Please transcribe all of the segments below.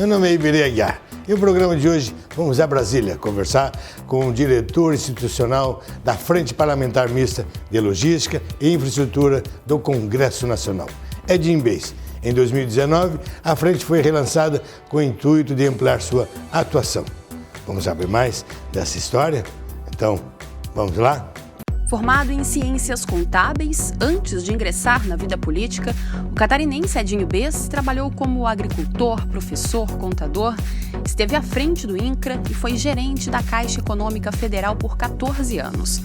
Meu nome é Iberê Aguiar e no programa de hoje vamos a Brasília conversar com o diretor institucional da Frente Parlamentar Mista de Logística e Infraestrutura do Congresso Nacional, Edinho Bess. Em 2019, a frente foi relançada com o intuito de ampliar sua atuação. Vamos saber mais dessa história? Então, vamos lá? Formado em ciências contábeis, antes de ingressar na vida política, o catarinense Edinho Bess trabalhou como agricultor, professor, contador, esteve à frente do INCRA e foi gerente da Caixa Econômica Federal por 14 anos.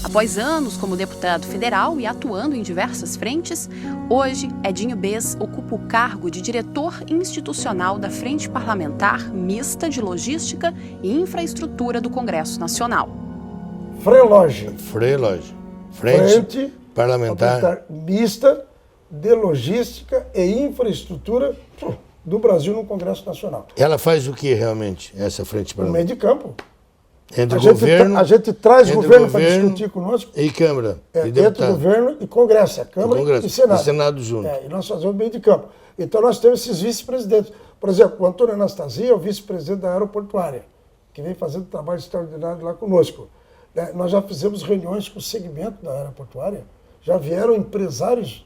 Após anos como deputado federal e atuando em diversas frentes, hoje Edinho Bess ocupa o cargo de diretor institucional da Frente Parlamentar Mista de Logística e Infraestrutura do Congresso Nacional. FRELOGE. Frente Parlamentar Mista de Logística e Infraestrutura do Brasil no Congresso Nacional. Ela faz o que realmente, essa frente No parlamentar? meio de campo. Entre o governo, a gente traz o governo para discutir conosco. E Câmara. E Entre deputado. governo e Congresso, Câmara e Senado. E Senado junto. E nós fazemos meio de campo. Então nós temos esses vice-presidentes. Por exemplo, o Antônio Anastasia é o vice-presidente da Aeroportuária, que vem fazendo trabalho extraordinário lá conosco. Nós já fizemos reuniões com o segmento da aeroportuária, já vieram empresários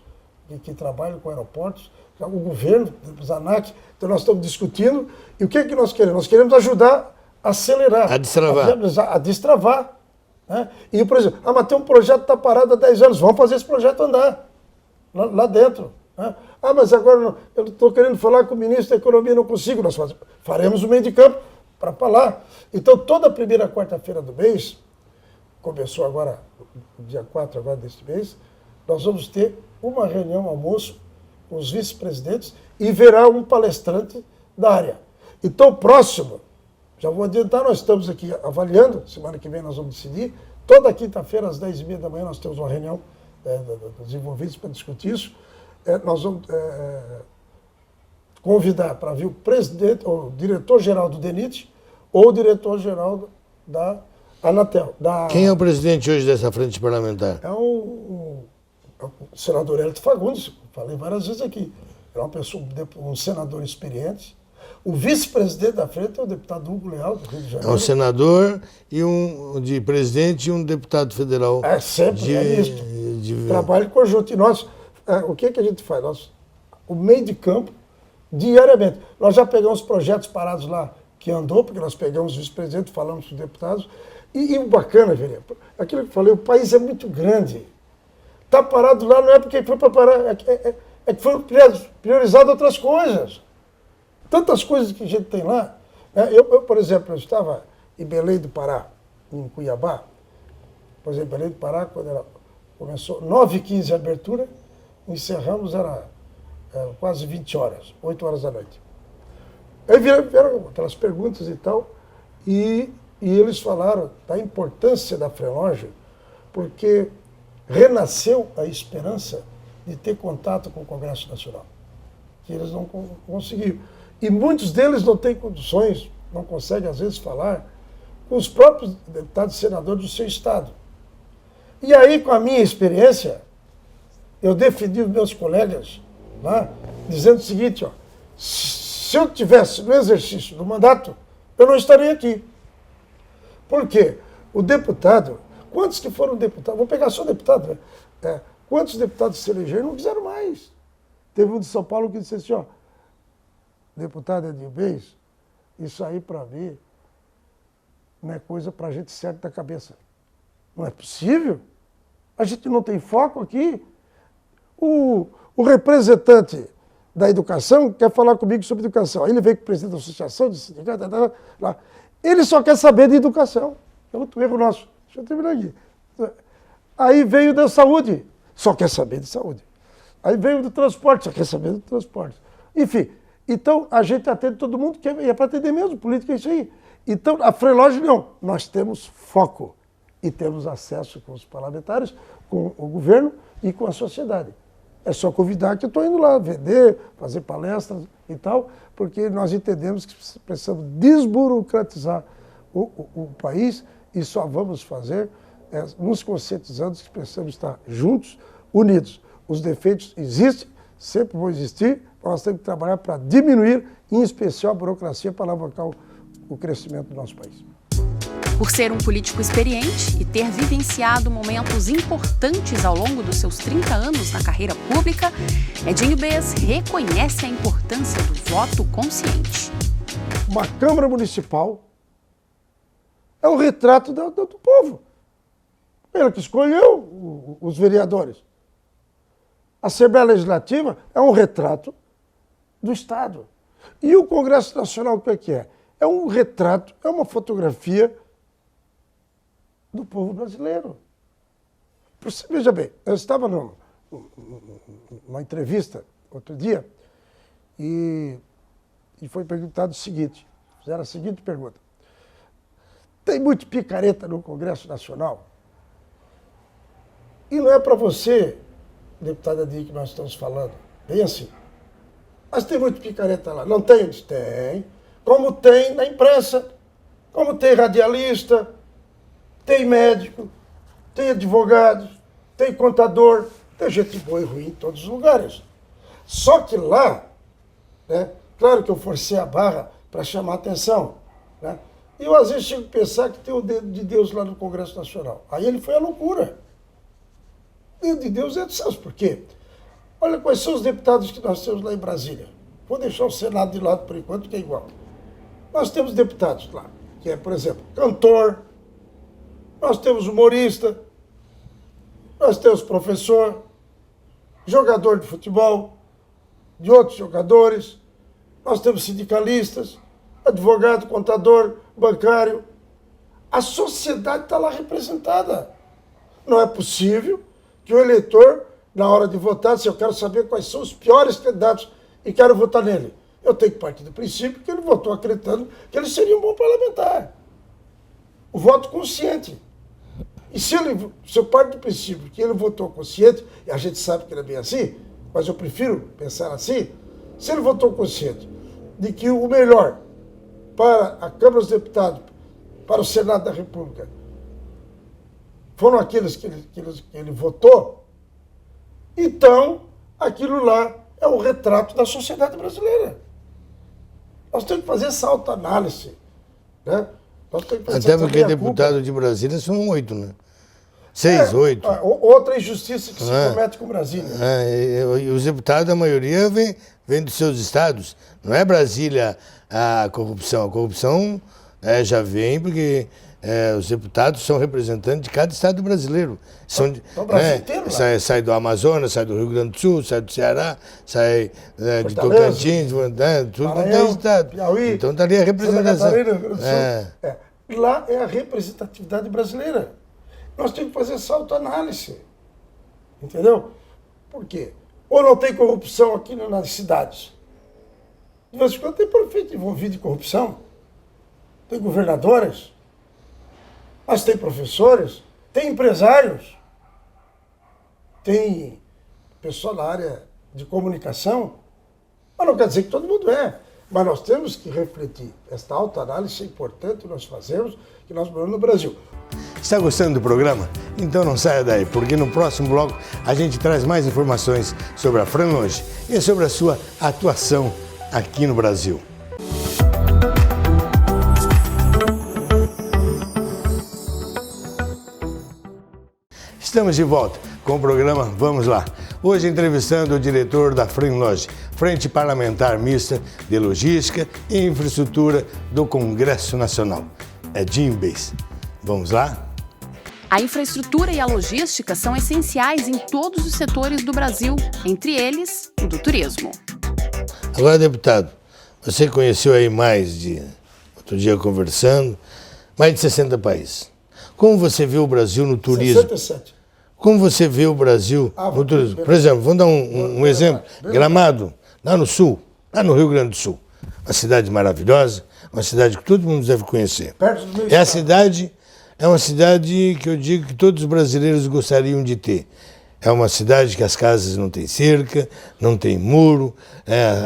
que trabalham com aeroportos, o governo, os ANAC, então nós estamos discutindo. E o que é que nós queremos? Nós queremos ajudar a acelerar. A destravar. A destravar. Né? E, por exemplo, mas tem um projeto que está parado há 10 anos, vamos fazer esse projeto andar lá dentro. Né? Eu estou querendo falar com o ministro da Economia, não consigo, nós faremos o meio de campo para falar. Então, toda a primeira quarta-feira do mês, começou agora, dia 4 agora deste mês, nós vamos ter uma reunião, almoço, com os vice-presidentes e verá um palestrante da área. Então, próximo, já vou adiantar, nós estamos aqui avaliando, semana que vem nós vamos decidir, toda quinta-feira às 10h30 da manhã nós temos uma reunião dos envolvidos para discutir isso. Nós vamos convidar para vir o presidente, o diretor-geral do DENIT ou o diretor-geral da Anatel. Quem é o presidente hoje dessa frente parlamentar? É o senador Hélio Fagundes, falei várias vezes aqui. É uma pessoa, um senador experiente. O vice-presidente da frente é o deputado Hugo Leal, do Rio de Janeiro. É um senador e de presidente e um deputado federal. É sempre, é isso. Trabalho conjunto. E nós, o que a gente faz? O meio de campo, diariamente. Nós já pegamos projetos parados lá que andou, porque nós pegamos o vice-presidente, falamos com os deputados. E o bacana, vereador, aquilo que eu falei, o país é muito grande. Está parado lá não é porque foi para parar, é que foram priorizadas outras coisas. Tantas coisas que a gente tem lá. Eu, por exemplo, eu estava em Belém do Pará, em Cuiabá. Por exemplo, Belém do Pará, quando começou 9h15 a abertura, encerramos, era quase 20 horas, 8 horas da noite. Aí vieram aquelas perguntas e tal, e eles falaram da importância da FRELOGE, porque renasceu a esperança de ter contato com o Congresso Nacional, que eles não conseguiram. E muitos deles não têm condições, não conseguem, às vezes, falar com os próprios deputados e senadores do seu estado. E aí, com a minha experiência, eu defendi os meus colegas lá, dizendo o seguinte, se eu tivesse no exercício do mandato, eu não estaria aqui. Por quê? O deputado, quantos que foram deputados? Vou pegar só deputado, né? Quantos deputados se elegeram não quiseram mais? Teve um de São Paulo que disse assim, deputado Edinho Bess, isso aí para mim não é coisa para a gente certa da cabeça. Não é possível. A gente não tem foco aqui. O representante da educação quer falar comigo sobre educação. Aí ele veio com o presidente da associação, de sindicato, lá. Ele só quer saber de educação. É outro erro nosso. Deixa eu terminar aqui. Aí veio da saúde, só quer saber de saúde. Aí veio do transporte, só quer saber do transporte. Enfim, então a gente atende todo mundo, que é para atender mesmo, política é isso aí. Então a FRELOGE não, nós temos foco e temos acesso com os parlamentares, com o governo e com a sociedade. É só convidar que eu estou indo lá vender, fazer palestras e tal, porque nós entendemos que precisamos desburocratizar o país e só vamos fazer nos conscientizando que precisamos estar juntos, unidos. Os defeitos existem, sempre vão existir, nós temos que trabalhar para diminuir, em especial a burocracia, para alavancar o crescimento do nosso país. Por ser um político experiente e ter vivenciado momentos importantes ao longo dos seus 30 anos na carreira pública, Edinho Bez reconhece a importância do voto consciente. Uma Câmara Municipal é o retrato do povo. Ele que escolheu os vereadores. A Assembleia Legislativa é um retrato do Estado. E o Congresso Nacional, o que é? É um retrato, é uma fotografia do povo brasileiro. Você, veja bem, eu estava numa entrevista outro dia e foi perguntado o seguinte, fizeram a seguinte pergunta. Tem muito picareta no Congresso Nacional? E não é para você, deputada Edinho, que nós estamos falando, bem assim. Mas tem muito picareta lá. Não tem? Tem. Como tem na imprensa, como tem radialista, tem médico, tem advogado, tem contador, tem gente boa e ruim em todos os lugares. Só que lá, né, claro que eu forcei a barra para chamar a atenção, né? E eu às vezes chego a pensar que tem o dedo de Deus lá no Congresso Nacional. Aí ele foi à loucura. O dedo de Deus é de céus. Por quê? Olha quais são os deputados que nós temos lá em Brasília. Vou deixar o Senado de lado por enquanto, que é igual. Nós temos deputados lá, que é, por exemplo, cantor, nós temos humorista, nós temos professor, jogador de futebol, de outros jogadores, nós temos sindicalistas, advogado, contador, bancário. A sociedade está lá representada. Não é possível que o eleitor, na hora de votar, se eu quero saber quais são os piores candidatos e quero votar nele, eu tenho que partir do princípio que ele votou acreditando que ele seria um bom parlamentar. O voto consciente. E se eu parto do princípio que ele votou consciente, e a gente sabe que ele é bem assim, mas eu prefiro pensar assim, se ele votou consciente de que o melhor para a Câmara dos Deputados, para o Senado da República, foram aqueles que ele votou, então aquilo lá é o retrato da sociedade brasileira. Nós temos que fazer essa autoanálise, né? Até porque deputado de Brasília são 8, né? 6, 8. Outra injustiça que se comete com Brasília. E os deputados, a maioria, vem dos seus estados. Não é Brasília a corrupção. A corrupção já vem porque os deputados são representantes de cada estado brasileiro. O Brasil inteiro, sai do Amazonas, sai do Rio Grande do Sul, sai do Ceará, sai de Tocantins, tudo quanto é estado. Piauí, então está ali a representação. Lá é a representatividade brasileira. Nós temos que fazer essa autoanálise. Entendeu? Por quê? Ou não tem corrupção aqui nas cidades? De vez em quando tem prefeito envolvido em corrupção. Tem governadores. Mas tem professores. Tem empresários. Tem pessoal na área de comunicação. Mas não quer dizer que todo mundo é. Mas nós temos que refletir. Esta autoanálise é importante, nós fazemos, que nós moramos no Brasil. Está gostando do programa? Então não saia daí, porque no próximo bloco a gente traz mais informações sobre a FranLonge e sobre a sua atuação aqui no Brasil. Estamos de volta com o programa Vamos Lá. Hoje entrevistando o diretor da FranLonge, Frente Parlamentar Mista de Logística e Infraestrutura do Congresso Nacional, Edinho Bez. Vamos lá? A infraestrutura e a logística são essenciais em todos os setores do Brasil, entre eles o do turismo. Agora, deputado, você conheceu aí outro dia conversando, mais de 60 países. Como você vê o Brasil no turismo? 67. Como você vê o Brasil no turismo? Por exemplo, vamos dar um exemplo. Gramado, lá no sul, lá no Rio Grande do Sul. Uma cidade maravilhosa, uma cidade que todo mundo deve conhecer. Perto do meu estado. É uma cidade que eu digo que todos os brasileiros gostariam de ter. É uma cidade que as casas não têm cerca, não tem muro,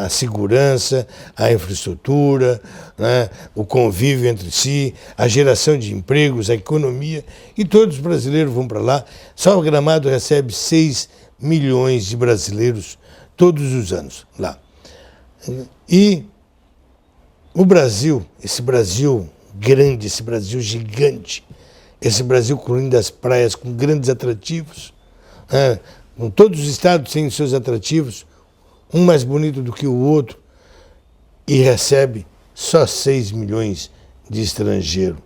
a segurança, a infraestrutura, né, o convívio entre si, a geração de empregos, a economia, e todos os brasileiros vão para lá. Só o Gramado recebe 6 milhões de brasileiros todos os anos lá. E o Brasil, esse Brasil grande, esse Brasil gigante, esse Brasil com lindas praias, com grandes atrativos, com todos os estados têm seus atrativos, um mais bonito do que o outro, e recebe só 6 milhões de estrangeiros.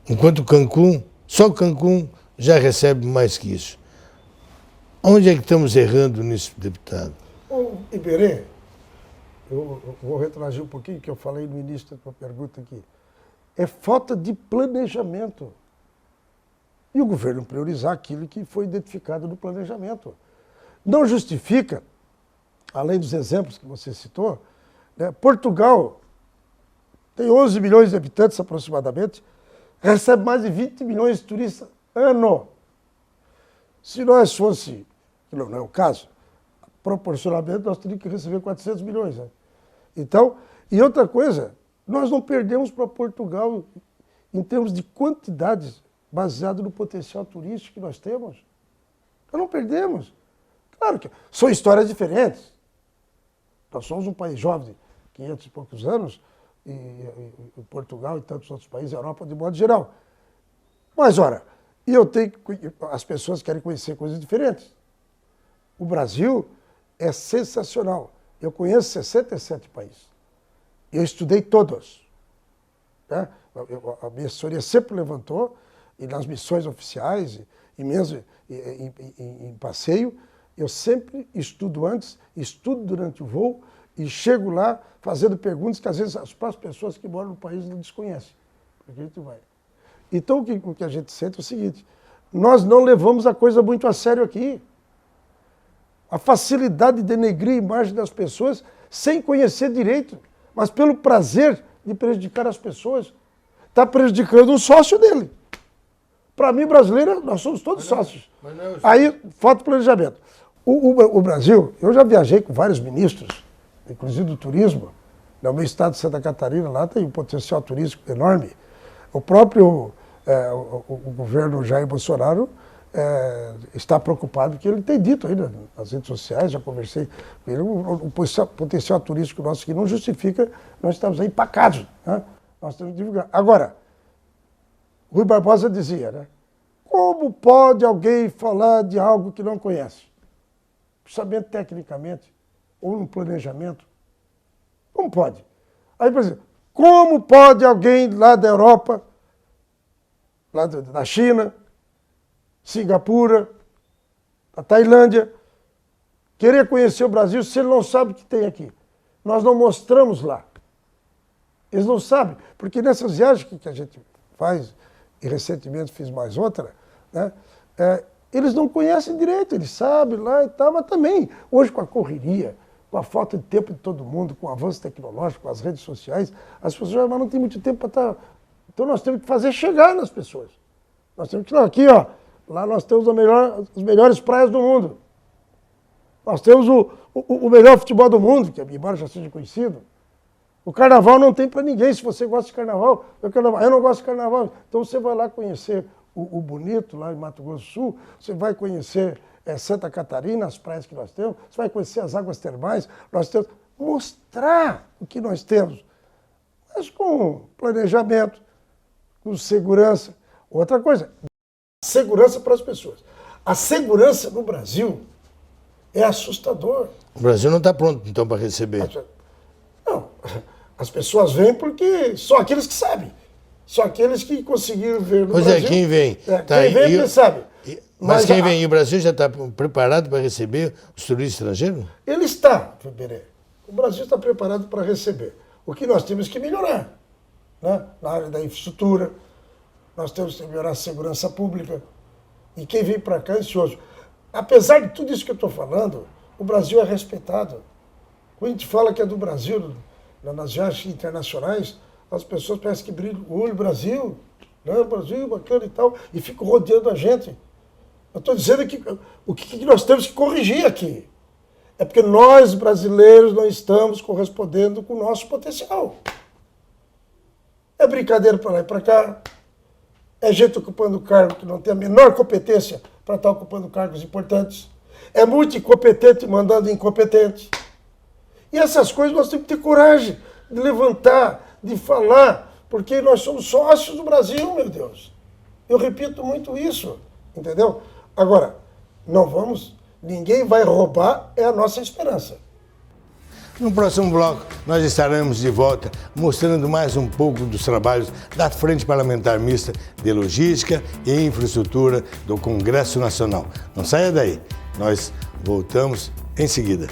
Enquanto Cancún, só Cancún já recebe mais que isso. Onde é que estamos errando nisso, deputado? Ô, Iberê, eu vou retroagir um pouquinho, que eu falei no início da tua pergunta aqui. É falta de planejamento. E o governo priorizar aquilo que foi identificado no planejamento. Não justifica, além dos exemplos que você citou, né, Portugal tem 11 milhões de habitantes aproximadamente, recebe mais de 20 milhões de turistas ano. Se nós fosse, não é o caso, proporcionalmente nós teríamos que receber 400 milhões. Né? Então, e outra coisa, nós não perdemos para Portugal em termos de quantidades baseado no potencial turístico que nós temos. Nós não perdemos. Claro que são histórias diferentes. Nós somos um país jovem, de 500 e poucos anos, e Portugal e tantos outros países, a Europa de modo geral. Mas, ora, as pessoas querem conhecer coisas diferentes. O Brasil é sensacional. Eu conheço 67 países. Eu estudei todos. Né? A minha assessoria sempre levantou, e nas missões oficiais, e mesmo em passeio, eu sempre estudo antes, estudo durante o voo, e chego lá fazendo perguntas que às vezes as próprias pessoas que moram no país não desconhecem. Porque a gente vai. Então o que a gente sente é o seguinte, nós não levamos a coisa muito a sério aqui. A facilidade de denegrir a imagem das pessoas sem conhecer direito, mas pelo prazer de prejudicar as pessoas. Está prejudicando o sócio dele. Para mim, brasileiro, nós somos todos sócios. Aí, falta planejamento. O Brasil, eu já viajei com vários ministros, inclusive do turismo. No meu estado de Santa Catarina, lá tem um potencial turístico enorme. O próprio o governo Jair Bolsonaro está preocupado, que ele tem dito aí nas redes sociais, já conversei com ele, o potencial turístico nosso que não justifica, nós estamos aí empacados. Né? Nós temos que divulgar. Agora, Rui Barbosa dizia, né? Como pode alguém falar de algo que não conhece? Sabendo tecnicamente, ou no planejamento. Como pode? Aí, por exemplo, como pode alguém lá da Europa, lá da China, Singapura, da Tailândia, querer conhecer o Brasil se ele não sabe o que tem aqui? Nós não mostramos lá. Eles não sabem, porque nessas viagens que a gente faz, e recentemente fiz mais outra, né, eles não conhecem direito, eles sabem lá e tal, mas também, hoje com a correria, com a falta de tempo de todo mundo, com o avanço tecnológico, com as redes sociais, as pessoas não têm muito tempo para estar... Então nós temos que fazer chegar nas pessoas. Nós temos que... Aqui, ó, lá nós temos as melhores praias do mundo. Nós temos o melhor futebol do mundo, que embora já seja conhecido. O carnaval não tem para ninguém. Se você gosta de carnaval, eu não gosto de carnaval. Então você vai lá conhecer o bonito, lá em Mato Grosso do Sul, você vai conhecer Santa Catarina, as praias que nós temos, você vai conhecer as águas termais, nós temos... Mostrar o que nós temos, mas com planejamento, com segurança. Outra coisa, segurança para as pessoas. A segurança no Brasil é assustador. O Brasil não está pronto, então, para receber. Não, as pessoas vêm porque são aqueles que sabem. São aqueles que conseguiram ver no Brasil. Pois é, quem vem? Quem vem porque sabe. Mas quem vem? E o Brasil já está preparado para receber os turistas estrangeiros? Ele está, Iberê. O Brasil está preparado para receber. O que nós temos que melhorar, né? Na área da infraestrutura, nós temos que melhorar a segurança pública. E quem vem para cá é ansioso. Apesar de tudo isso que eu estou falando, o Brasil é respeitado. Quando a gente fala que é do Brasil, nas viagens internacionais, as pessoas parecem que brilham o olho, Brasil, né? Brasil, bacana e tal, e ficam rodeando a gente. Eu estou dizendo que o que nós temos que corrigir aqui é porque nós, brasileiros, não estamos correspondendo com o nosso potencial. É brincadeira para lá e para cá, é gente ocupando cargo que não tem a menor competência para estar ocupando cargos importantes, É muito incompetente mandando incompetente. E essas coisas nós temos que ter coragem de levantar, de falar, porque nós somos sócios do Brasil, meu Deus. Eu repito muito isso, entendeu? Agora, ninguém vai roubar, é a nossa esperança. No próximo bloco, nós estaremos de volta mostrando mais um pouco dos trabalhos da Frente Parlamentar Mista de Logística e Infraestrutura do Congresso Nacional. Não saia daí, nós voltamos em seguida.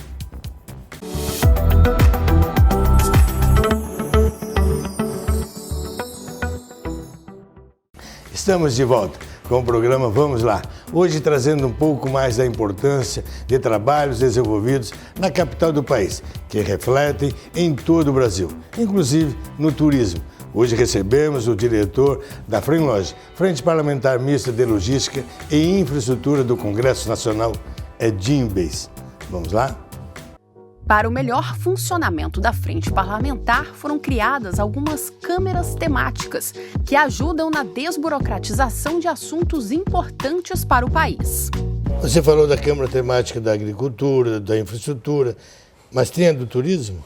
Estamos de volta com o programa Vamos Lá, hoje trazendo um pouco mais da importância de trabalhos desenvolvidos na capital do país, que refletem em todo o Brasil, inclusive no turismo. Hoje recebemos o diretor da FRENLOG, Frente Parlamentar Mista de Logística e Infraestrutura do Congresso Nacional, Edinho Bez. Vamos lá? Para o melhor funcionamento da frente parlamentar, foram criadas algumas câmeras temáticas que ajudam na desburocratização de assuntos importantes para o país. Você falou da Câmara Temática da Agricultura, da Infraestrutura, mas tem a do Turismo?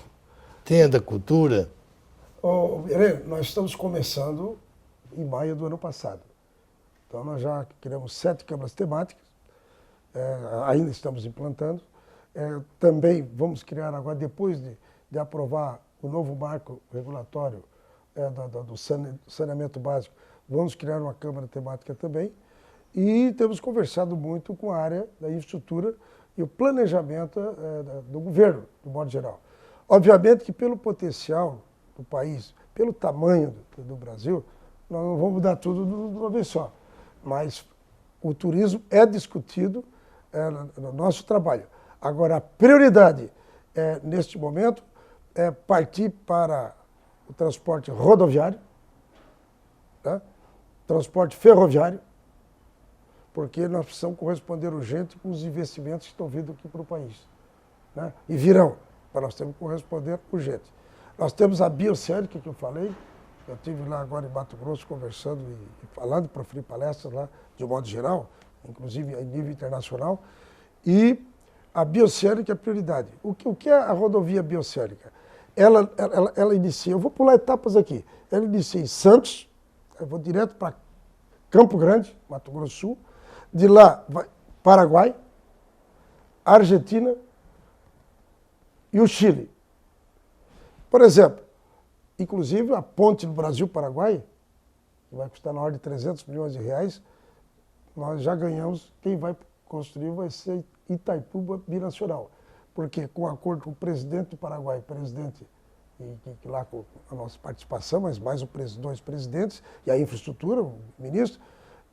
Tem a da Cultura? Helena, nós estamos começando em maio do ano passado. Então nós já criamos 7 câmaras temáticas, ainda estamos implantando. Também vamos criar agora, depois de aprovar o novo marco regulatório do saneamento básico, vamos criar uma Câmara temática também. E temos conversado muito com a área da infraestrutura e o planejamento do governo, de modo geral. Obviamente que pelo potencial do país, pelo tamanho do Brasil, nós não vamos mudar tudo de uma vez só. Mas o turismo é discutido no nosso trabalho. Agora, a prioridade, neste momento, é partir para o transporte rodoviário, tá? Transporte ferroviário, porque nós precisamos corresponder urgente com os investimentos que estão vindo aqui para o país, né? E virão, mas nós temos que corresponder urgente. Nós temos a bioceânica, que eu falei, eu estive lá agora em Mato Grosso conversando e falando, proferi palestras lá, de um modo geral, inclusive em nível internacional, e a bioceânica é a prioridade. O que é a rodovia bioceânica? Ela inicia, eu vou pular etapas aqui, ela inicia em Santos, eu vou direto para Campo Grande, Mato Grosso do Sul, de lá vai Paraguai, Argentina e o Chile. Por exemplo, inclusive a ponte do Brasil-Paraguai, que vai custar na ordem de 300 milhões de reais, nós já ganhamos, quem vai construir vai ser Itaipu Binacional, porque com acordo com o presidente do Paraguai, presidente, e lá com a nossa participação, mas mais os 2 presidentes e a infraestrutura, o ministro,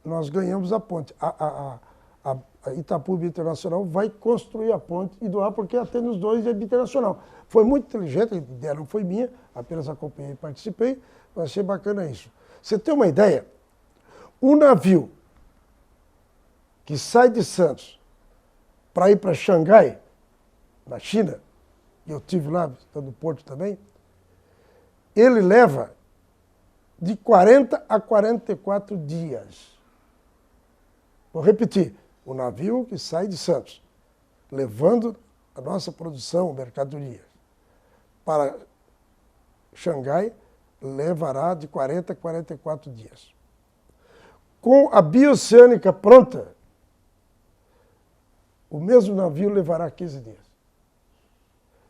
nós ganhamos a ponte. A Itaipu Binacional vai construir a ponte e doar, porque atende os 2 e é binacional. Foi muito inteligente, a ideia não foi minha, apenas acompanhei e participei, mas achei bacana isso. Você tem uma ideia? Um navio que sai de Santos para ir para Xangai, na China, e eu estive lá, no Porto também, ele leva de 40 a 44 dias. Vou repetir, o navio que sai de Santos, levando a nossa produção, mercadoria, para Xangai, levará de 40 a 44 dias. Com a bioceânica pronta, o mesmo navio levará 15 dias.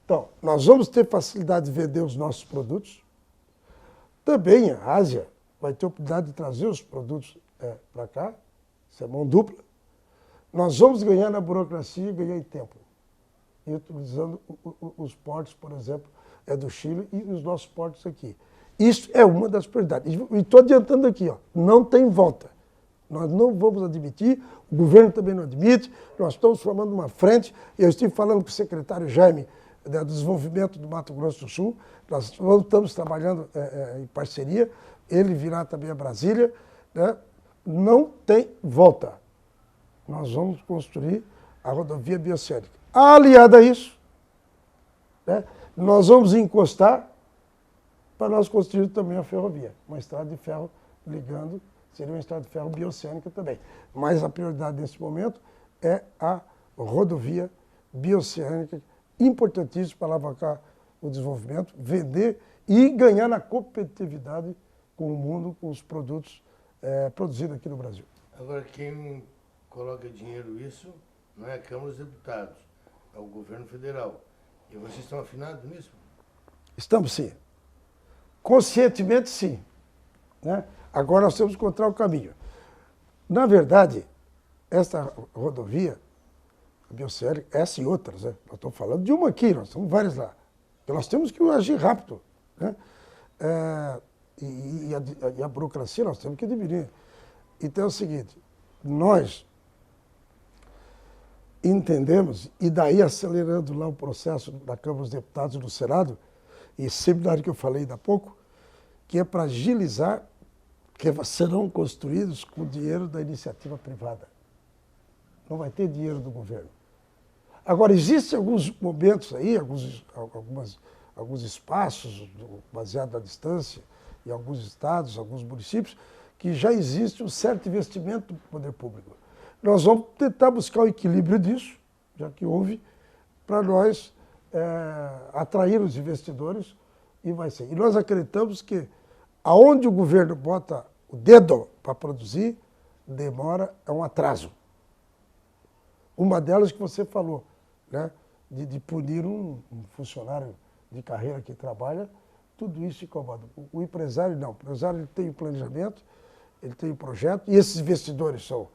Então, nós vamos ter facilidade de vender os nossos produtos. Também a Ásia vai ter a oportunidade de trazer os produtos para cá. Isso é mão dupla. Nós vamos ganhar na burocracia e ganhar em tempo. E utilizando os portos, por exemplo, do Chile e os nossos portos aqui. Isso é uma das prioridades. E estou adiantando aqui, não tem volta. Nós não vamos admitir, o governo também não admite, nós estamos formando uma frente, eu estive falando com o secretário Jaime do Desenvolvimento do Mato Grosso do Sul, nós estamos trabalhando em parceria, ele virá também a Brasília, né? Não tem volta. Nós vamos construir a rodovia bioceânica. Aliada a isso, né, nós vamos encostar para nós construir também a ferrovia, uma estrada de ferro seria uma estrada de ferro bioceânica também. Mas a prioridade nesse momento é a rodovia bioceânica, importantíssimo para alavancar o desenvolvimento, vender e ganhar na competitividade com o mundo, com os produtos produzidos aqui no Brasil. Agora, quem coloca dinheiro nisso não é a Câmara dos Deputados, é o governo federal. E vocês estão afinados nisso? Estamos sim. Conscientemente sim. Né? Agora nós temos que encontrar o caminho. Na verdade, esta rodovia, a bioceânica, essa e outras, né? Nós estamos falando de uma aqui, nós temos várias lá. Então nós temos que agir rápido. Né? E a burocracia nós temos que diminuir. Então é o seguinte, nós entendemos, e daí acelerando lá o processo da Câmara dos Deputados e do Senado, e seminário que eu falei ainda há pouco, que é para agilizar, que serão construídos com dinheiro da iniciativa privada. Não vai ter dinheiro do governo. Agora, existem alguns momentos aí, alguns espaços, baseados na distância, em alguns estados, alguns municípios, que já existe um certo investimento do poder público. Nós vamos tentar buscar o equilíbrio disso, já que houve, para nós atrair os investidores e vai ser. E nós acreditamos que aonde o governo bota o dedo para produzir, demora, é um atraso. Uma delas que você falou, né, de punir um funcionário de carreira que trabalha, tudo isso incomoda. O empresário não, o empresário ele tem o planejamento, ele tem o projeto, e esses investidores são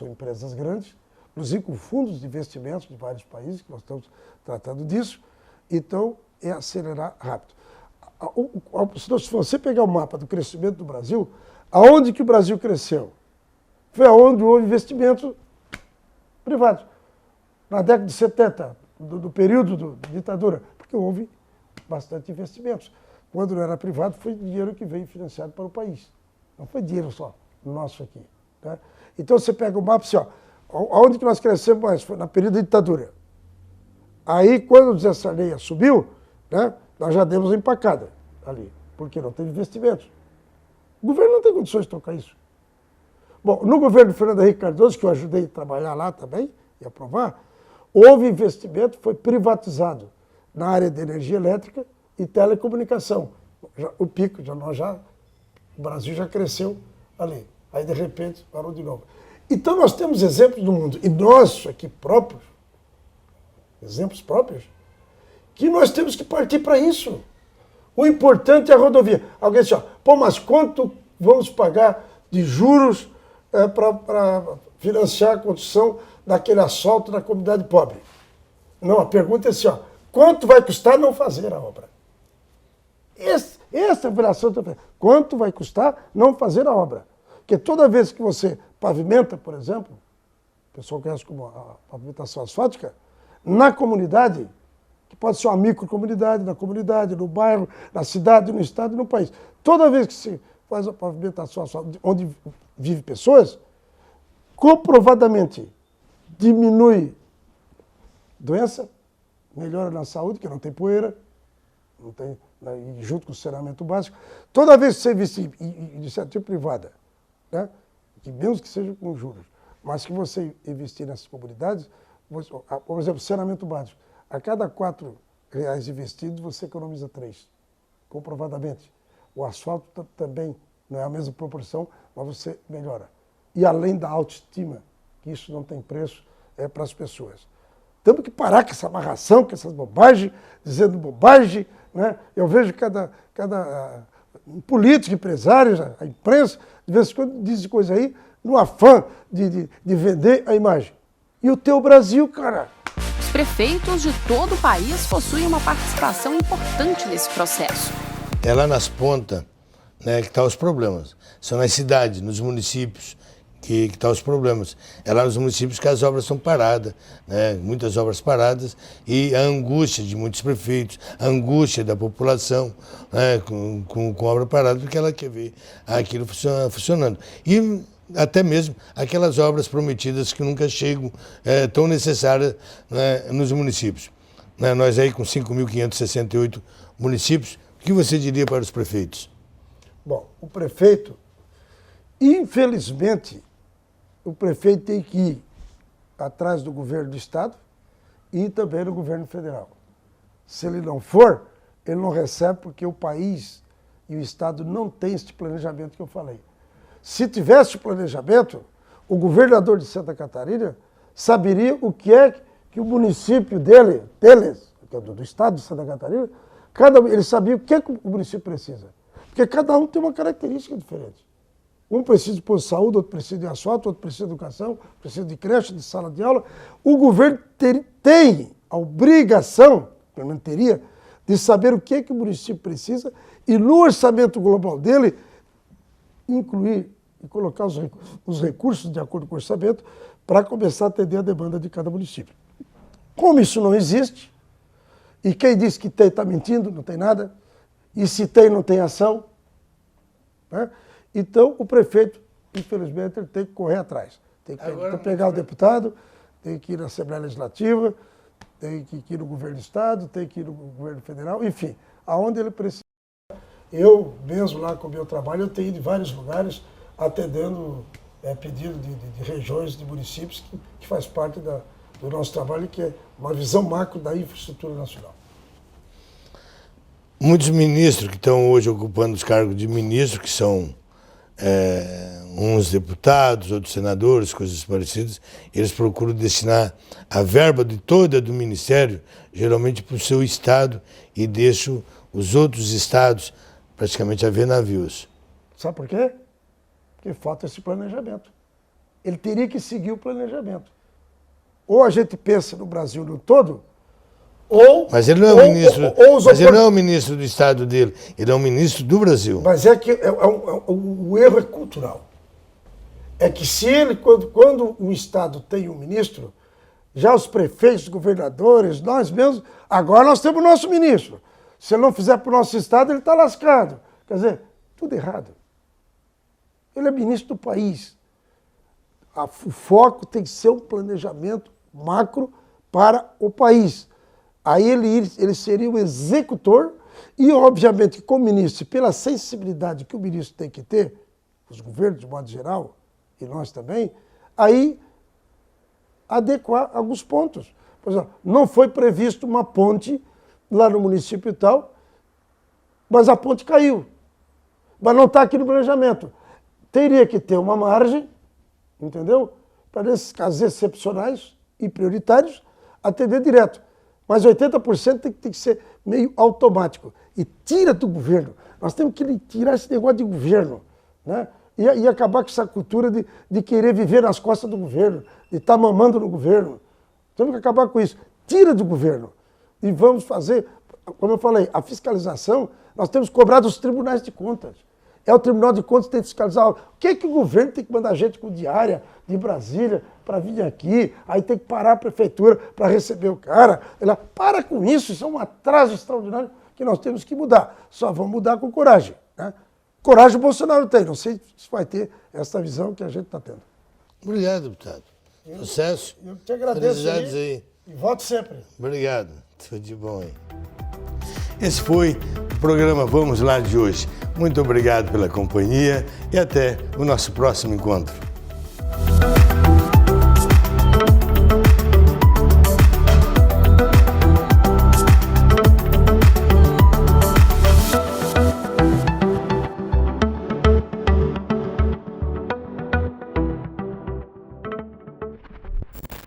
empresas grandes, inclusive com fundos de investimentos de vários países, que nós estamos tratando disso, então é acelerar rápido. Se você pegar o mapa do crescimento do Brasil, aonde que o Brasil cresceu? Foi aonde houve investimento privado. Na década de 70, do período da ditadura, porque houve bastante investimentos. Quando não era privado, foi dinheiro que veio financiado para o país. Não foi dinheiro só nosso aqui. Né? Então você pega o mapa assim, ó, aonde que nós crescemos mais? Foi no período da ditadura. Aí, quando o Zé Sarney subiu, né, nós já demos uma empacada ali, porque não teve investimentos. O governo não tem condições de tocar isso. Bom, no governo do Fernando Henrique Cardoso, que eu ajudei a trabalhar lá também, e aprovar, houve investimento, foi privatizado na área de energia elétrica e telecomunicação. O pico, o Brasil já cresceu ali. Aí, de repente, parou de novo. Então, nós temos exemplos no mundo, e nós aqui próprios, exemplos próprios, que nós temos que partir para isso. O importante é a rodovia. Alguém diz, pô, mas quanto vamos pagar de juros para financiar a construção daquele asfalto na comunidade pobre? Não, a pergunta é assim, quanto vai custar não fazer a obra? Essa é a avaliação da pergunta. Quanto vai custar não fazer a obra? Porque toda vez que você pavimenta, por exemplo, o pessoal conhece como a pavimentação asfáltica, na comunidade, que pode ser uma microcomunidade, na comunidade, no bairro, na cidade, no estado e no país. Toda vez que se faz a pavimentação asfáltica onde vivem pessoas, comprovadamente diminui doença, melhora na saúde, que não tem poeira, não tem, junto com o saneamento básico. Toda vez que você investir em iniciativa privada, né, que mesmo que seja com juros, mas que você investir nessas comunidades, por exemplo, saneamento básico, a cada R$ 4 investidos, você economiza 3, comprovadamente. O asfalto também não é a mesma proporção, mas você melhora. E além da autoestima, que isso não tem preço para as pessoas. Temos que parar com essa amarração, com essas bobagens, dizendo bobagem. Né? Eu vejo cada político, empresário, a imprensa, de vez em quando dizem coisa aí, no afã de vender a imagem. E o teu Brasil, cara? Os prefeitos de todo o país possuem uma participação importante nesse processo. É lá nas pontas, né, que estão os problemas. São nas cidades, nos municípios que estão os problemas. É lá nos municípios que as obras são paradas, né, muitas obras paradas, e a angústia de muitos prefeitos, a angústia da população, né, com obra parada, porque ela quer ver aquilo funcionando. E até mesmo aquelas obras prometidas que nunca chegam, tão necessárias, né, nos municípios. Né, nós aí com 5.568 municípios, o que você diria para os prefeitos? Bom, o prefeito, infelizmente, o prefeito tem que ir atrás do governo do Estado e também do governo federal. Se ele não for, ele não recebe porque o país e o Estado não têm este planejamento que eu falei. Se tivesse planejamento, o governador de Santa Catarina saberia o que é que o município deles, do Estado de Santa Catarina, ele sabia o que é que o município precisa. Porque cada um tem uma característica diferente. Um precisa de posto de saúde, outro precisa de asfalto, outro precisa de educação, precisa de creche, de sala de aula. O governo tem a obrigação, pelo menos teria, de saber o que é que o município precisa e no orçamento global dele incluir e colocar os recursos de acordo com o orçamento para começar a atender a demanda de cada município. Como isso não existe, e quem diz que tem está mentindo, não tem nada, e se tem, não tem ação, né? Então o prefeito, infelizmente, ele tem que correr atrás. Tem que pegar o deputado, tem que ir na Assembleia Legislativa, tem que ir no governo do Estado, tem que ir no governo federal, enfim, aonde ele precisa. Eu mesmo lá com o meu trabalho, eu tenho ido em vários lugares atendendo pedido de regiões, de municípios, que faz parte do nosso trabalho, que é uma visão macro da infraestrutura nacional. Muitos ministros que estão hoje ocupando os cargos de ministro, que são uns deputados, outros senadores, coisas parecidas, eles procuram destinar a verba de toda do ministério, geralmente para o seu estado, e deixam os outros estados praticamente a ver navios. Sabe por quê? Porque falta esse planejamento. Ele teria que seguir o planejamento. Ou a gente pensa no Brasil no todo, ou... Mas ele não é o ministro, ele não é o ministro do estado dele, ele é o ministro do Brasil. Mas é que o erro é cultural. É que se ele, quando um estado tem um ministro, já os prefeitos, governadores, nós mesmos, agora nós temos o nosso ministro. Se ele não fizer para o nosso estado, ele está lascado. Quer dizer, tudo errado. Ele é ministro do país. O foco tem que ser um planejamento macro para o país. Aí ele seria o executor e, obviamente, como ministro, pela sensibilidade que o ministro tem que ter, os governos de modo geral, e nós também, aí adequar alguns pontos. Por exemplo, não foi previsto uma ponte lá no município e tal, mas a ponte caiu. Mas não está aqui no planejamento. Teria que ter uma margem, entendeu? Para nesses casos excepcionais e prioritários, atender direto. Mas 80% tem que ser meio automático. E tira do governo. Nós temos que tirar esse negócio de governo, né? E acabar com essa cultura de querer viver nas costas do governo, de estar mamando no governo. Temos que acabar com isso. Tira do governo. E vamos fazer, como eu falei, a fiscalização, nós temos que cobrar dos tribunais de contas. É o Tribunal de Contas que tem que fiscalizar. O que é que o governo tem que mandar gente com diária de Brasília para vir aqui, aí tem que parar a prefeitura para receber o cara. Para com isso é um atraso extraordinário que nós temos que mudar. Só vamos mudar com coragem, né? Coragem o Bolsonaro tem, não sei se vai ter essa visão que a gente está tendo. Obrigado, deputado. Sucesso. Eu te agradeço. Felicidades aí. E volte sempre. Obrigado. Tudo de bom aí. Esse foi o programa Vamos Lá de hoje. Muito obrigado pela companhia e até o nosso próximo encontro.